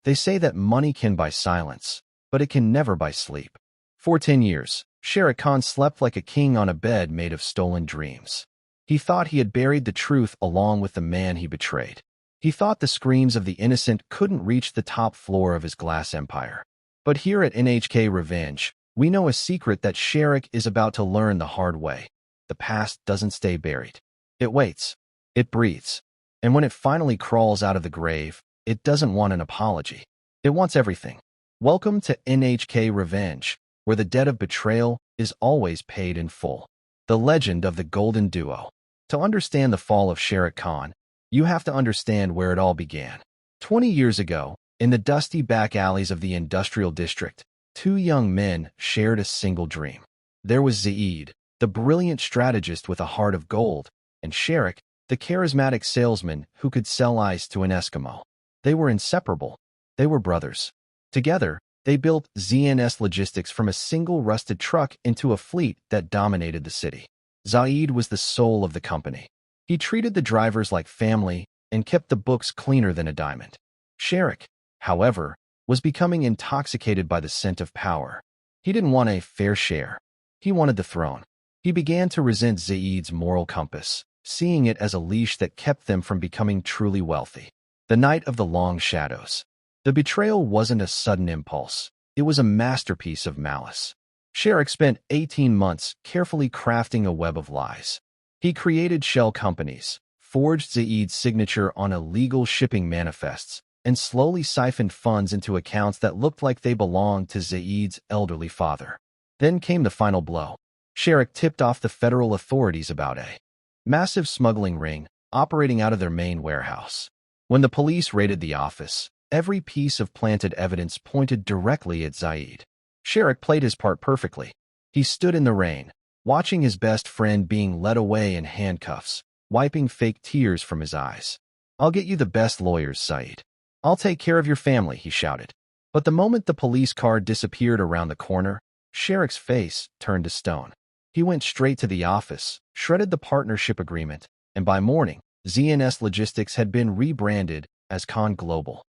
They say that money can buy silence, but it can never buy sleep. For 10 years, Shere Khan slept like a king on a bed made of stolen dreams. He thought he had buried the truth along with the man he betrayed. He thought the screams of the innocent couldn't reach the top floor of his glass empire. But here at NHK Revenge, we know a secret that Shere is about to learn the hard way. The past doesn't stay buried. It waits. It breathes. And when it finally crawls out of the grave, it doesn't want an apology. It wants everything. Welcome to NHK Revenge, where the debt of betrayal is always paid in full. The legend of the Golden Duo. To understand the fall of Shere Khan, you have to understand where it all began. 20 years ago, in the dusty back alleys of the industrial district, two young men shared a single dream. There was Zaid, the brilliant strategist with a heart of gold, and Shere, the charismatic salesman who could sell ice to an Eskimo. They were inseparable. They were brothers. Together, they built ZNS Logistics from a single rusted truck into a fleet that dominated the city. Zaid was the soul of the company. He treated the drivers like family and kept the books cleaner than a diamond. Shere, however, was becoming intoxicated by the scent of power. He didn't want a fair share. He wanted the throne. He began to resent Zaid's moral compass, seeing it as a leash that kept them from becoming truly wealthy. The night of the long shadows. The betrayal wasn't a sudden impulse. It was a masterpiece of malice. Shere spent 18 months carefully crafting a web of lies. He created shell companies, forged Zaid's signature on illegal shipping manifests, and slowly siphoned funds into accounts that looked like they belonged to Zaid's elderly father. Then came the final blow. Shere tipped off the federal authorities about a massive smuggling ring operating out of their main warehouse. When the police raided the office, every piece of planted evidence pointed directly at Zaid. Shere played his part perfectly. He stood in the rain, watching his best friend being led away in handcuffs, wiping fake tears from his eyes. "I'll get you the best lawyers, Zaid. I'll take care of your family," he shouted. But the moment the police car disappeared around the corner, Sherek's face turned to stone. He went straight to the office, shredded the partnership agreement, and by morning, ZNS Logistics had been rebranded as Khan Global.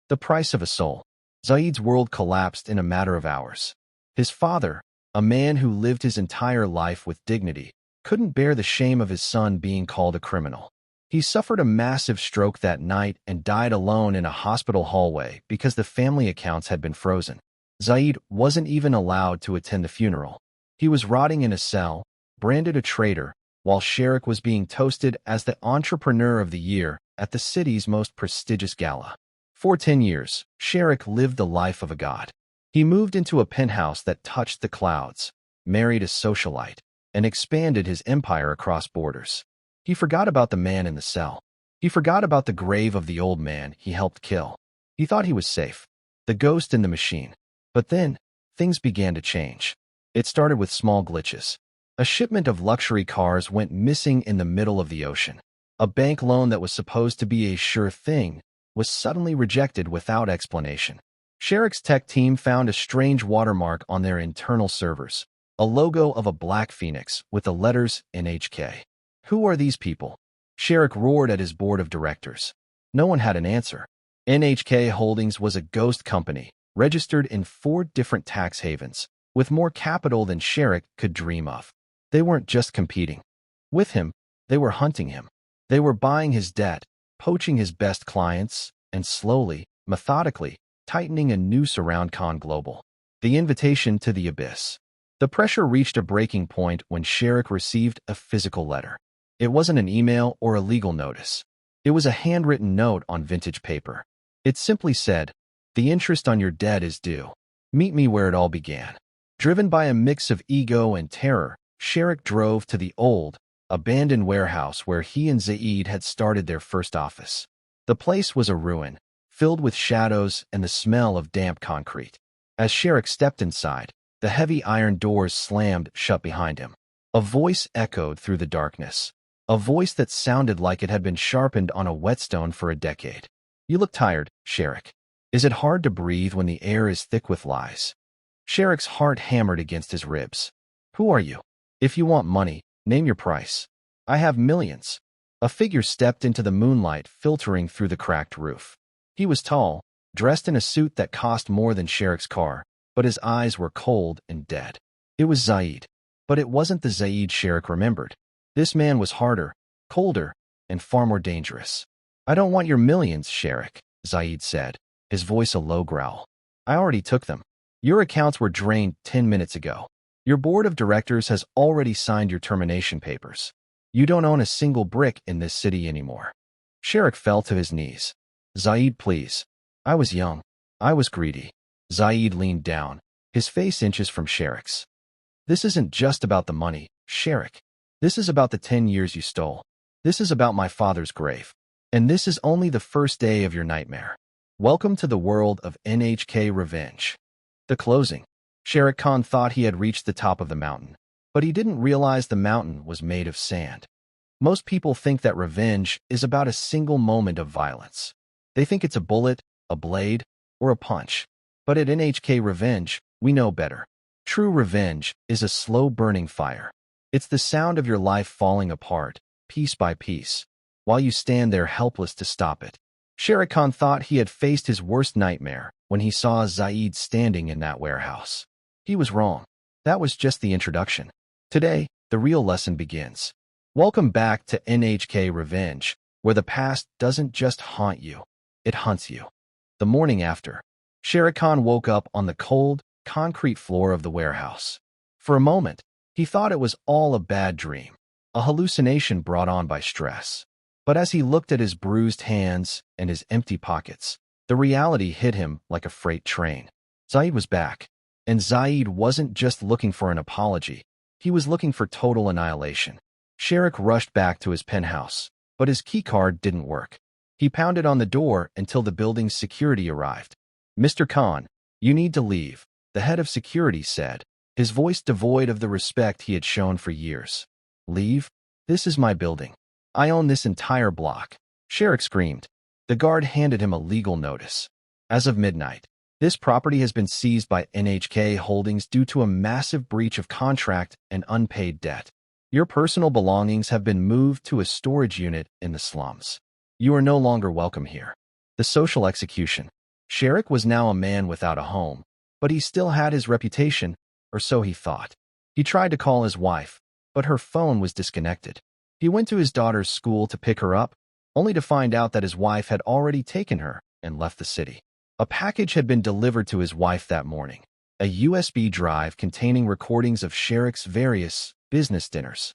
The price of a soul. Zaid's world collapsed in a matter of hours. His father, a man who lived his entire life with dignity, couldn't bear the shame of his son being called a criminal. He suffered a massive stroke that night and died alone in a hospital hallway because the family accounts had been frozen. Zaid wasn't even allowed to attend the funeral. He was rotting in a cell, branded a traitor, while Shere was being toasted as the Entrepreneur of the Year at the city's most prestigious gala. For 10 years, Shere lived the life of a god. He moved into a penthouse that touched the clouds, married a socialite, and expanded his empire across borders. He forgot about the man in the cell. He forgot about the grave of the old man he helped kill. He thought he was safe, the ghost in the machine. But then, things began to change. It started with small glitches. A shipment of luxury cars went missing in the middle of the ocean. A bank loan that was supposed to be a sure thing was suddenly rejected without explanation. Sherek's tech team found a strange watermark on their internal servers, a logo of a black phoenix with the letters NHK. Who are these people? Shere roared at his board of directors. No one had an answer. NHK Holdings was a ghost company, registered in 4 different tax havens, with more capital than Shere could dream of. They weren't just competing with him, they were hunting him. They were buying his debt, poaching his best clients, and slowly, methodically, tightening a noose around Khan Global. The invitation to the abyss. The pressure reached a breaking point when Shere received a physical letter. It wasn't an email or a legal notice. It was a handwritten note on vintage paper. It simply said, "The interest on your debt is due. Meet me where it all began." Driven by a mix of ego and terror, Shere drove to the old, abandoned warehouse where he and Zaid had started their first office. The place was a ruin, filled with shadows and the smell of damp concrete. As Shere stepped inside, the heavy iron doors slammed shut behind him. A voice echoed through the darkness, a voice that sounded like it had been sharpened on a whetstone for a decade. "You look tired, Shere. Is it hard to breathe when the air is thick with lies?" Sherek's heart hammered against his ribs. "Who are you? If you want money, name your price. I have millions." A figure stepped into the moonlight filtering through the cracked roof. He was tall, dressed in a suit that cost more than Sherik's car, but his eyes were cold and dead. It was Zaid. But it wasn't the Zaid Sherik remembered. This man was harder, colder, and far more dangerous. "I don't want your millions, Sherik," Zaid said, his voice a low growl. "I already took them. Your accounts were drained 10 minutes ago. Your board of directors has already signed your termination papers. You don't own a single brick in this city anymore." Sherik fell to his knees. "Zaid, please. I was young. I was greedy." Zaid leaned down, his face inches from Sherik's. "This isn't just about the money, Sherik. This is about the 10 years you stole. This is about my father's grave. And this is only the first day of your nightmare. Welcome to the world of NHK Revenge." The closing. Sherik Khan thought he had reached the top of the mountain, but he didn't realize the mountain was made of sand. Most people think that revenge is about a single moment of violence. They think it's a bullet, a blade, or a punch. But at NHK Revenge, we know better. True revenge is a slow-burning fire. It's the sound of your life falling apart, piece by piece, while you stand there helpless to stop it. Sherik Khan thought he had faced his worst nightmare when he saw Zaid standing in that warehouse. He was wrong. That was just the introduction. Today, the real lesson begins. Welcome back to NHK Revenge, where the past doesn't just haunt you, it hunts you. The morning after, Sherik Khan woke up on the cold, concrete floor of the warehouse. For a moment, he thought it was all a bad dream, a hallucination brought on by stress. But as he looked at his bruised hands and his empty pockets, the reality hit him like a freight train. Zaid was back. And Zaid wasn't just looking for an apology. He was looking for total annihilation. Sherik rushed back to his penthouse, but his keycard didn't work. He pounded on the door until the building's security arrived. "Mr. Khan, you need to leave," the head of security said, his voice devoid of the respect he had shown for years. "Leave? This is my building. I own this entire block," Sherik screamed. The guard handed him a legal notice. "As of midnight, this property has been seized by NHK Holdings due to a massive breach of contract and unpaid debt. Your personal belongings have been moved to a storage unit in the slums. You are no longer welcome here." The social execution. Sherik was now a man without a home, but he still had his reputation, or so he thought. He tried to call his wife, but her phone was disconnected. He went to his daughter's school to pick her up, only to find out that his wife had already taken her and left the city. A package had been delivered to his wife that morning, a USB drive containing recordings of Sherik's various business dinners,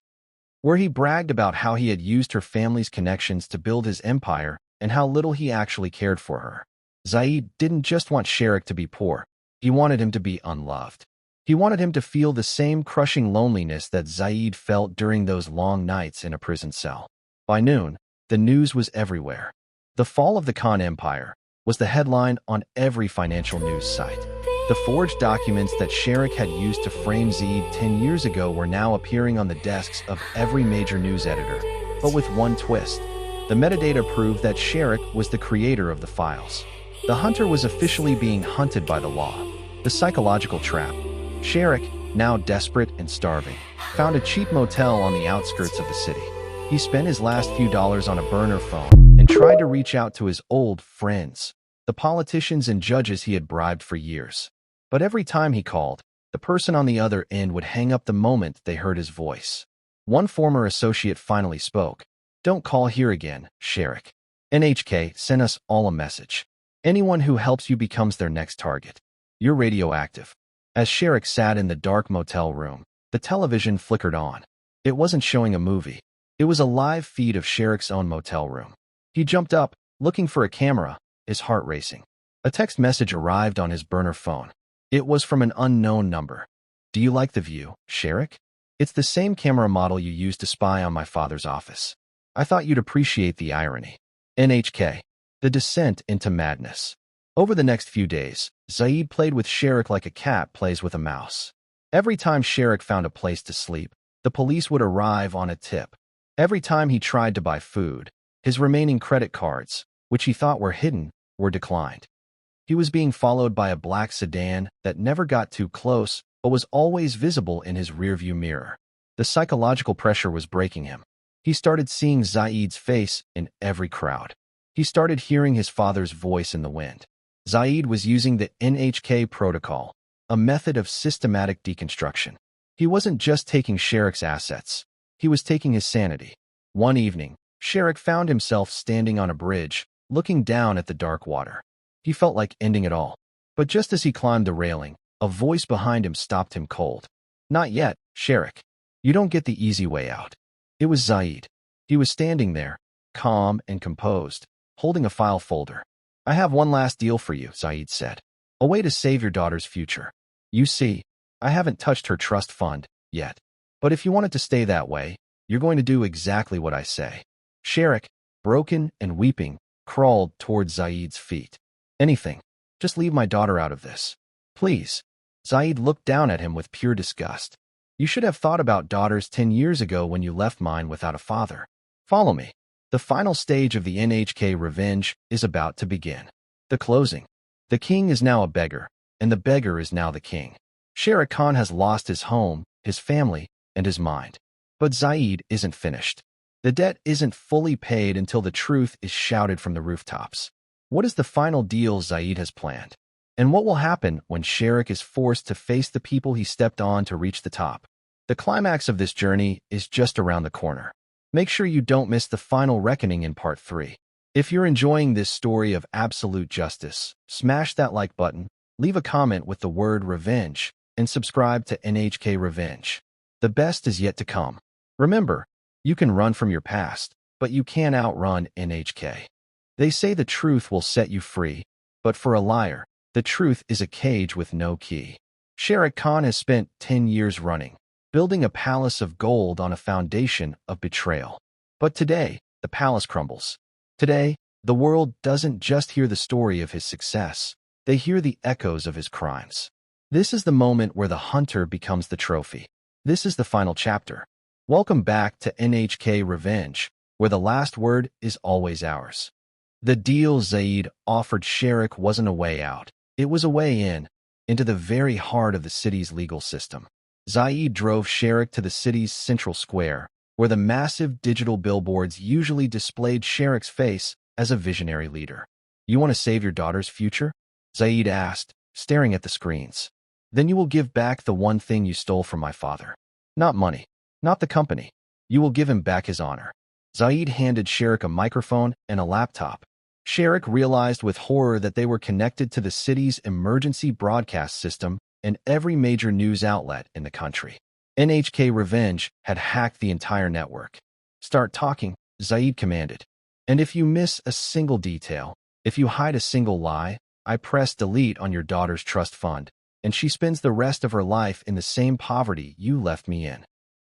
where he bragged about how he had used her family's connections to build his empire and how little he actually cared for her. Zaid didn't just want Sherik to be poor, he wanted him to be unloved. He wanted him to feel the same crushing loneliness that Zaid felt during those long nights in a prison cell. By noon, the news was everywhere. The fall of the Khan Empire was the headline on every financial news site. The forged documents that Sherik had used to frame Zaid 10 years ago were now appearing on the desks of every major news editor, but with one twist. The metadata proved that Sherik was the creator of the files. The hunter was officially being hunted by the law. The psychological trap. Sherik, now desperate and starving, found a cheap motel on the outskirts of the city. He spent his last few dollars on a burner phone and tried to reach out to his old friends, the politicians and judges he had bribed for years. But every time he called, the person on the other end would hang up the moment they heard his voice. One former associate finally spoke. "Don't call here again, Sherik. NHK sent us all a message. Anyone who helps you becomes their next target. You're radioactive." As Sherik sat in the dark motel room, the television flickered on. It wasn't showing a movie. It was a live feed of Sherik's own motel room. He jumped up, looking for a camera, his heart racing. A text message arrived on his burner phone. It was from an unknown number. "Do you like the view, Sherik? It's the same camera model you used to spy on my father's office. I thought you'd appreciate the irony." NHK. The descent into madness. Over the next few days, Zaid played with Sherik like a cat plays with a mouse. Every time Sherik found a place to sleep, the police would arrive on a tip. Every time he tried to buy food, his remaining credit cards, which he thought were hidden, were declined. He was being followed by a black sedan that never got too close but was always visible in his rearview mirror. The psychological pressure was breaking him. He started seeing Zaid's face in every crowd. He started hearing his father's voice in the wind. Zaid was using the NHK protocol, a method of systematic deconstruction. He wasn't just taking Sherik's assets. He was taking his sanity. One evening, Sherik found himself standing on a bridge, looking down at the dark water. He felt like ending it all. But just as he climbed the railing, a voice behind him stopped him cold. "Not yet, Sherik. You don't get the easy way out." It was Zaid. He was standing there, calm and composed, holding a file folder. "I have one last deal for you," Zaid said. "A way to save your daughter's future. You see, I haven't touched her trust fund yet. But if you want it to stay that way, you're going to do exactly what I say." Sherik, broken and weeping, crawled toward Zaid's feet. "Anything. Just leave my daughter out of this. Please." Zaid looked down at him with pure disgust. "You should have thought about daughters 10 years ago when you left mine without a father. Follow me." The final stage of the NHK revenge is about to begin. The closing. The king is now a beggar, and the beggar is now the king. Shere Khan has lost his home, his family, and his mind. But Zaid isn't finished. The debt isn't fully paid until the truth is shouted from the rooftops. What is the final deal Zaid has planned? And what will happen when Sherik is forced to face the people he stepped on to reach the top? The climax of this journey is just around the corner. Make sure you don't miss the final reckoning in part 3. If you're enjoying this story of absolute justice, smash that like button, leave a comment with the word revenge, and subscribe to NHK Revenge. The best is yet to come. Remember, you can run from your past, but you can't outrun NHK. They say the truth will set you free, but for a liar, the truth is a cage with no key. Shere Khan has spent 10 years running, building a palace of gold on a foundation of betrayal. But today, the palace crumbles. Today, the world doesn't just hear the story of his success, they hear the echoes of his crimes. This is the moment where the hunter becomes the trophy. This is the final chapter. Welcome back to NHK Revenge, where the last word is always ours. The deal Zaid offered Sherik wasn't a way out. It was a way in, into the very heart of the city's legal system. Zaid drove Sherik to the city's central square, where the massive digital billboards usually displayed Sherik's face as a visionary leader. "You want to save your daughter's future?" Zaid asked, staring at the screens. "Then you will give back the one thing you stole from my father. Not money, not the company. You will give him back his honor." Zaid handed Sherik a microphone and a laptop. Sherik realized with horror that they were connected to the city's emergency broadcast system and every major news outlet in the country. NHK Revenge had hacked the entire network. "Start talking," Zaid commanded. "And if you miss a single detail, if you hide a single lie, I press delete on your daughter's trust fund, and she spends the rest of her life in the same poverty you left me in."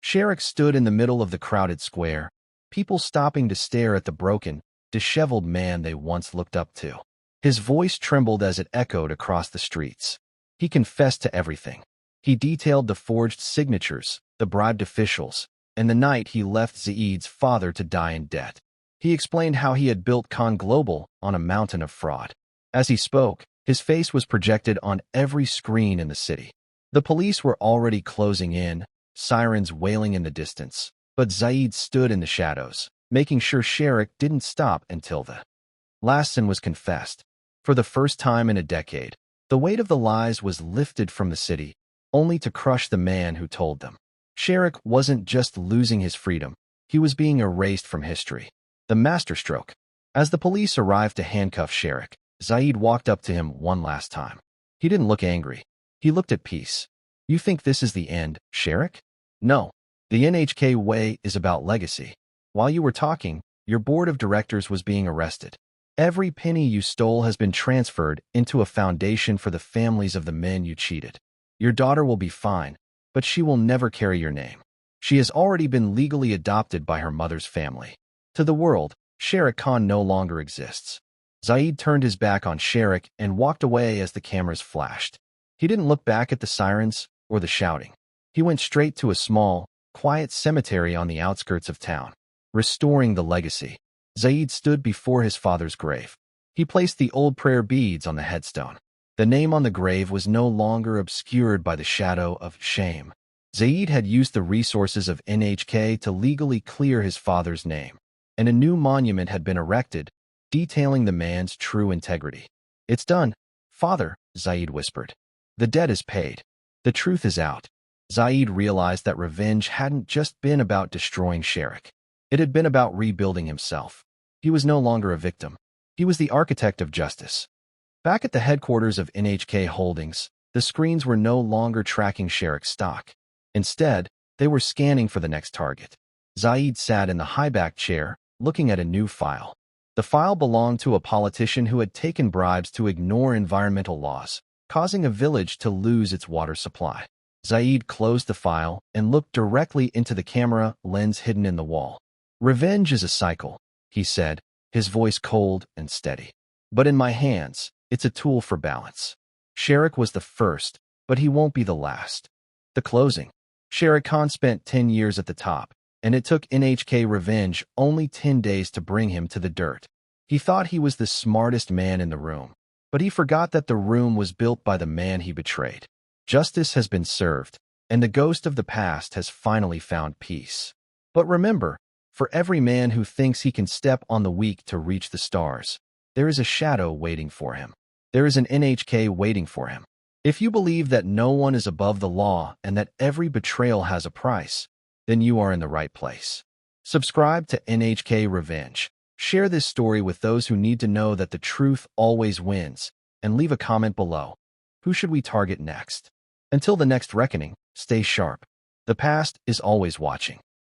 Sherik stood in the middle of the crowded square, people stopping to stare at the broken, disheveled man they once looked up to. His voice trembled as it echoed across the streets. He confessed to everything. He detailed the forged signatures, the bribed officials, and the night he left Zaid's father to die in debt. He explained how he had built Khan Global on a mountain of fraud. As he spoke, his face was projected on every screen in the city. The police were already closing in, sirens wailing in the distance, but Zaid stood in the shadows, making sure Sherik didn't stop until the last sin was confessed. For the first time in a decade, the weight of the lies was lifted from the city, only to crush the man who told them. Sherik wasn't just losing his freedom, he was being erased from history. The masterstroke. As the police arrived to handcuff Sherik, Zaid walked up to him one last time. He didn't look angry. He looked at peace. "You think this is the end, Sherik?" "No. The NHK way is about legacy. While you were talking, your board of directors was being arrested. Every penny you stole has been transferred into a foundation for the families of the men you cheated. Your daughter will be fine, but she will never carry your name. She has already been legally adopted by her mother's family. To the world, Shere Khan no longer exists." Zaid turned his back on Sherik and walked away as the cameras flashed. He didn't look back at the sirens or the shouting. He went straight to a small, quiet cemetery on the outskirts of town. Restoring the legacy. Zaid stood before his father's grave. He placed the old prayer beads on the headstone. The name on the grave was no longer obscured by the shadow of shame. Zaid had used the resources of NHK to legally clear his father's name, and a new monument had been erected, detailing the man's true integrity. "It's done," Father, Zaid whispered. The debt is paid. The truth is out. Zaid realized that revenge hadn't just been about destroying Sherrick. It had been about rebuilding himself. He was no longer a victim. He was the architect of justice. Back at the headquarters of NHK Holdings, the screens were no longer tracking Sherrick's stock. Instead, they were scanning for the next target. Zaid sat in the high-backed chair, looking at a new file. The file belonged to a politician who had taken bribes to ignore environmental laws, causing a village to lose its water supply. Zaid closed the file and looked directly into the camera lens hidden in the wall. Revenge is a cycle, he said, his voice cold and steady. But in my hands, it's a tool for balance. Sherrick was the first, but he won't be the last. The closing. Sherrick Khan spent 10 years at the top, and it took NHK Revenge only 10 days to bring him to the dirt. He thought he was the smartest man in the room, but he forgot that the room was built by the man he betrayed. Justice has been served, and the ghost of the past has finally found peace. But remember, for every man who thinks he can step on the weak to reach the stars, there is a shadow waiting for him. There is an NHK waiting for him. If you believe that no one is above the law and that every betrayal has a price, then you are in the right place. Subscribe to NHK Revenge. Share this story with those who need to know that the truth always wins, and leave a comment below. Who should we target next? Until the next reckoning, stay sharp. The past is always watching.